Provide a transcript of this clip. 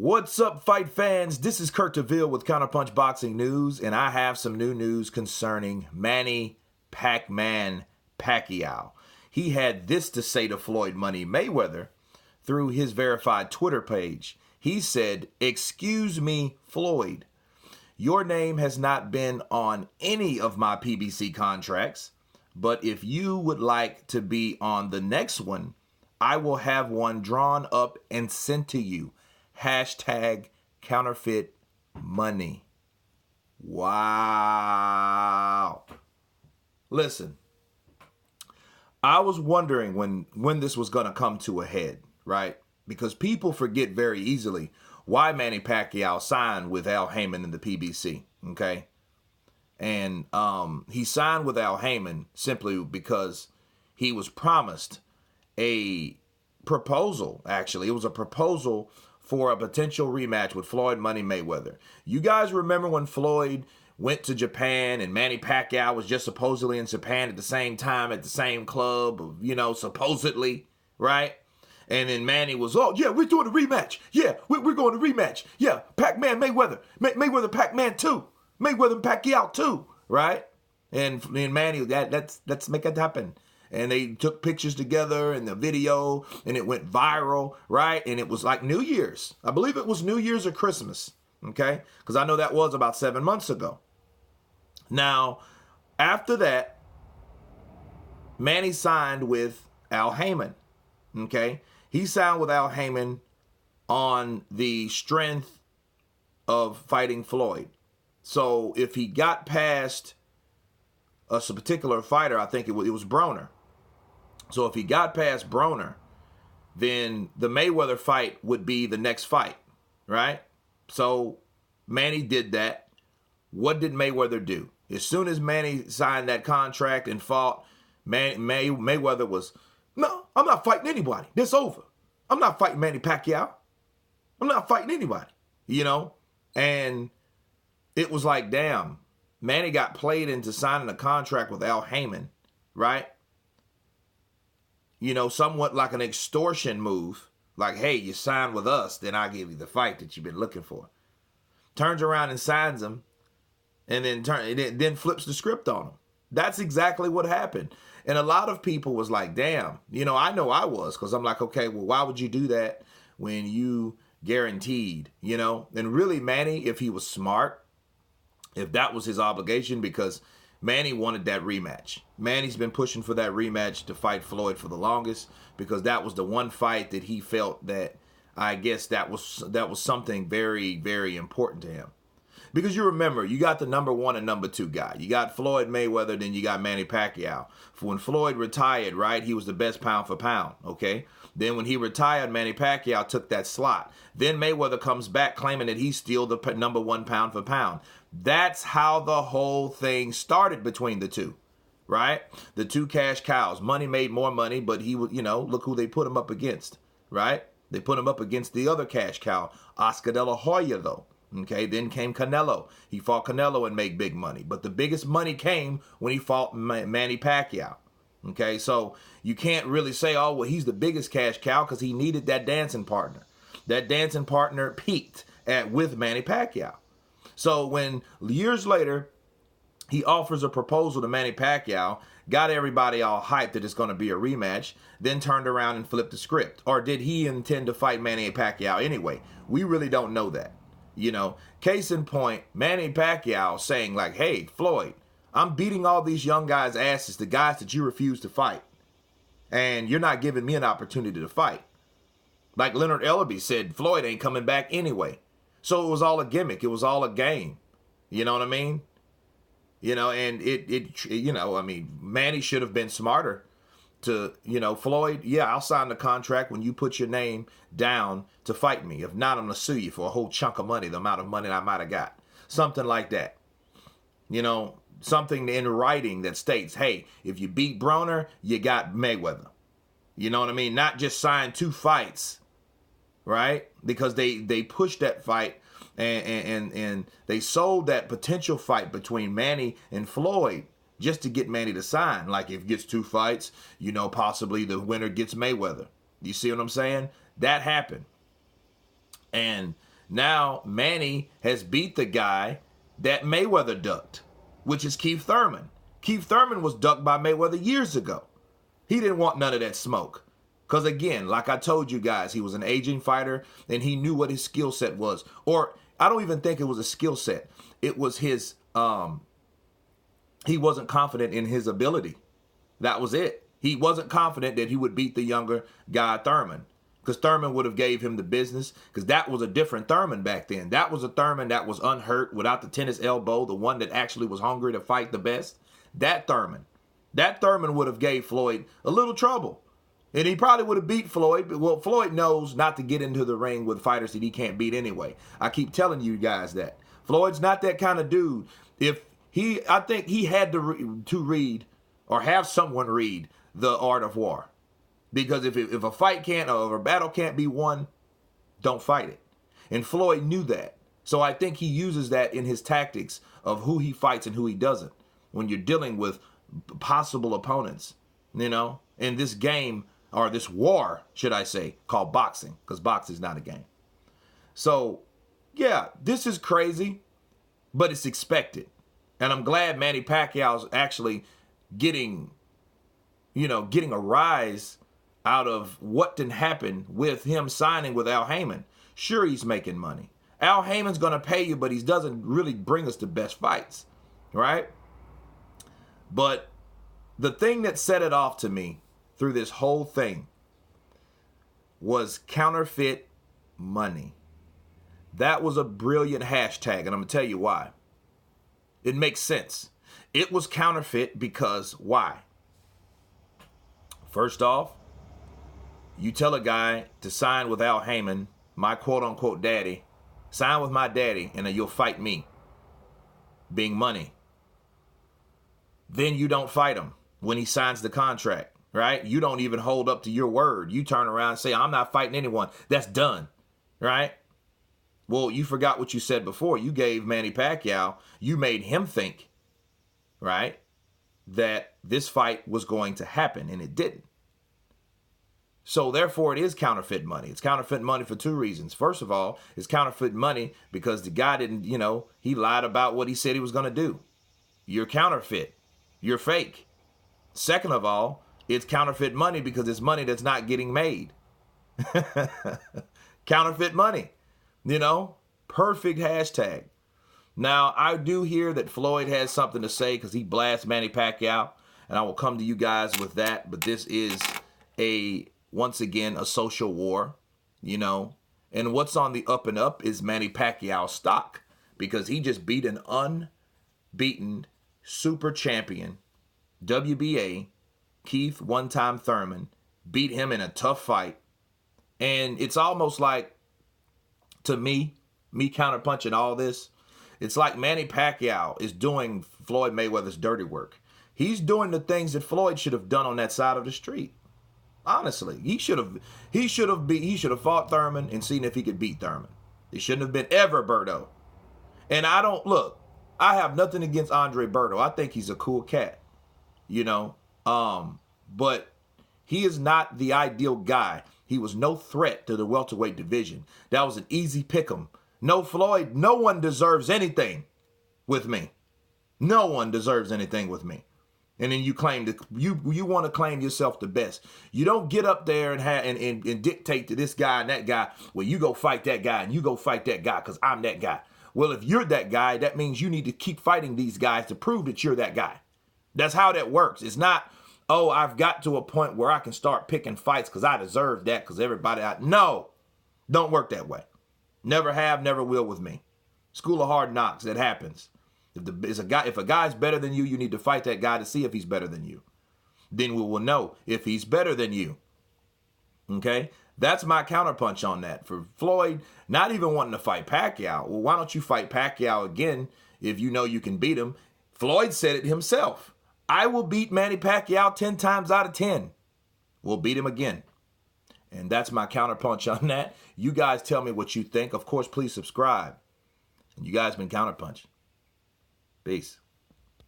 What's up, fight fans? This is Kurt DeVille with Counterpunch Boxing News, and I have some new news concerning Manny Pacquiao. He had this to say to Floyd Money Mayweather through his verified Twitter page. He said, "Excuse me, Floyd. Your name has not been on any of my PBC contracts, but if you would like to be on the next one, I will have one drawn up and sent to you. Hashtag counterfeit money." Wow. Listen, I was wondering when this was going to come to a head, right? Because people forget very easily why Manny Pacquiao signed with Al Haymon in the PBC, okay? And he signed with Al Haymon simply because he was promised a proposal, actually. It was a proposal for a potential rematch with Floyd Money Mayweather. You guys remember when Floyd went to Japan and Manny Pacquiao was just supposedly in Japan at the same time at the same club, supposedly, right? And then Manny was, oh, yeah, we're doing a rematch. Yeah, we're going to rematch. Yeah, Pac-Man Mayweather. Mayweather Pac-Man 2. Mayweather Pacquiao 2, right? And Manny, let's make it happen. And they took pictures together and the video, and it went viral, right? And it was like New Year's. I believe it was New Year's or Christmas, okay? Because I know that was about 7 months ago. Now, after that, Manny signed with Al Haymon, okay? He signed with Al Haymon on the strength of fighting Floyd. So if he got past a particular fighter, I think it was Broner. So if he got past Broner, then the Mayweather fight would be the next fight, right? So Manny did that. What did Mayweather do? As soon as Manny signed that contract and fought, Mayweather was, no, I'm not fighting anybody. This over. I'm not fighting Manny Pacquiao. I'm not fighting anybody, And it was like, damn, Manny got played into signing a contract with Al Haymon, right? Somewhat like an extortion move. Like, hey, you signed with us, then I'll give you the fight that you've been looking for. Turns around and signs him, and then flips the script on him. That's exactly what happened. And a lot of people was like, damn, I know I was, because I'm like, okay, well, why would you do that when you guaranteed, And really, Manny, if he was smart, if that was his obligation, because Manny wanted that rematch. Manny's been pushing for that rematch to fight Floyd for the longest, because that was the one fight that he felt that, I guess that was something very, very important to him. Because you remember, you got the number one and number two guy. You got Floyd Mayweather, then you got Manny Pacquiao. For when Floyd retired, right, he was the best pound for pound, okay? Then when he retired, Manny Pacquiao took that slot. Then Mayweather comes back claiming that he's still the number one pound for pound. That's how the whole thing started between the two, right? The two cash cows. Money made more money, but he would, look who they put him up against, right? They put him up against the other cash cow, Oscar De La Hoya, though. Okay, then came Canelo. He fought Canelo and made big money. But the biggest money came when he fought Manny Pacquiao. Okay, so you can't really say, oh, well, he's the biggest cash cow, because he needed that dancing partner. That dancing partner peaked with Manny Pacquiao. So when years later, he offers a proposal to Manny Pacquiao, got everybody all hyped that it's going to be a rematch, then turned around and flipped the script. Or did he intend to fight Manny Pacquiao anyway? We really don't know that. Case in point, Manny Pacquiao saying like, hey, Floyd, I'm beating all these young guys' asses, the guys that you refuse to fight. And you're not giving me an opportunity to fight. Like Leonard Ellerby said, Floyd ain't coming back anyway. So it was all a gimmick. It was all a game. You know what I mean? And Manny should have been smarter to, Floyd, yeah, I'll sign the contract when you put your name down to fight me. If not, I'm going to sue you for a whole chunk of money, the amount of money I might have got. Something like that. Something in writing that states, hey, if you beat Broner, you got Mayweather. You know what I mean? Not just sign 2 fights, right? Because they pushed that fight and they sold that potential fight between Manny and Floyd just to get Manny to sign. Like, if he gets 2 fights, possibly the winner gets Mayweather. You see what I'm saying? That happened. And Now Manny has beat the guy that Mayweather ducked, which is Keith Thurman. Keith Thurman was ducked by Mayweather years ago. He didn't want none of that smoke. Because again, like I told you guys, he was an aging fighter and he knew what his skill set was. Or I don't even think it was a skill set. It was his, he wasn't confident in his ability. That was it. He wasn't confident that he would beat the younger guy, Thurman. Because Thurman would have gave him the business. Because that was a different Thurman back then. That was a Thurman that was unhurt, without the tennis elbow, the one that actually was hungry to fight the best. That Thurman would have gave Floyd a little trouble. And he probably would have beat Floyd. But, well, Floyd knows not to get into the ring with fighters that he can't beat anyway. I keep telling you guys that. Floyd's not that kind of dude. I think he had to read or have someone read The Art of War. Because if a fight can't, or a battle can't be won, don't fight it. And Floyd knew that. So I think he uses that in his tactics of who he fights and who he doesn't. When you're dealing with possible opponents, in this game, or this war, should I say, called boxing, because boxing is not a game. So, yeah, this is crazy, but it's expected. And I'm glad Manny Pacquiao is actually getting a rise out of what didn't happen with him signing with Al Heyman. Sure, he's making money. Al Heyman's going to pay you, but he doesn't really bring us the best fights, right? But the thing that set it off to me through this whole thing was counterfeit money. That was a brilliant hashtag, and I'm going to tell you why. It makes sense. It was counterfeit because why? First off, you tell a guy to sign with Al Heyman, my quote-unquote daddy, sign with my daddy, and then you'll fight me, being money. Then you don't fight him when he signs the contract, right? You don't even hold up to your word. You turn around and say, I'm not fighting anyone. That's done, right? Well, you forgot what you said before. You gave Manny Pacquiao, you made him think, right, that this fight was going to happen, and it didn't. So therefore, it is counterfeit money. It's counterfeit money for two reasons. First of all, it's counterfeit money because the guy didn't, he lied about what he said he was going to do. You're counterfeit. You're fake. Second of all, it's counterfeit money because it's money that's not getting made. Counterfeit money. Perfect hashtag. Now, I do hear that Floyd has something to say because he blasts Manny Pacquiao, and I will come to you guys with that. But this is once again, a social war, and what's on the up and up is Manny Pacquiao's stock, because he just beat an unbeaten super champion, WBA, Keith one-time Thurman, beat him in a tough fight. And it's almost like, to me counterpunching all this, it's like Manny Pacquiao is doing Floyd Mayweather's dirty work. He's doing the things that Floyd should have done on that side of the street. Honestly, he should have fought Thurman and seen if he could beat Thurman. It shouldn't have been ever Berto. And I have nothing against Andre Berto. I think he's a cool cat, but he is not the ideal guy. He was no threat to the welterweight division. That was an easy pick'em. No, Floyd, no one deserves anything with me. No one deserves anything with me. And then you claim that you want to claim yourself the best. You don't get up there and dictate to this guy and that guy, well, you go fight that guy and you go fight that guy because I'm that guy. Well, if you're that guy, that means you need to keep fighting these guys to prove that you're that guy. That's how that works. It's not, oh, I've got to a point where I can start picking fights because I deserve that because everybody out. No, don't work that way. Never have, never will with me. School of hard knocks, that happens. If a guy's better than you, you need to fight that guy to see if he's better than you. Then we will know if he's better than you. Okay? That's my counterpunch on that. For Floyd not even wanting to fight Pacquiao. Well, why don't you fight Pacquiao again if you know you can beat him? Floyd said it himself. I will beat Manny Pacquiao 10 times out of 10. We'll beat him again. And that's my counterpunch on that. You guys tell me what you think. Of course, please subscribe. And you guys been counterpunching. Peace.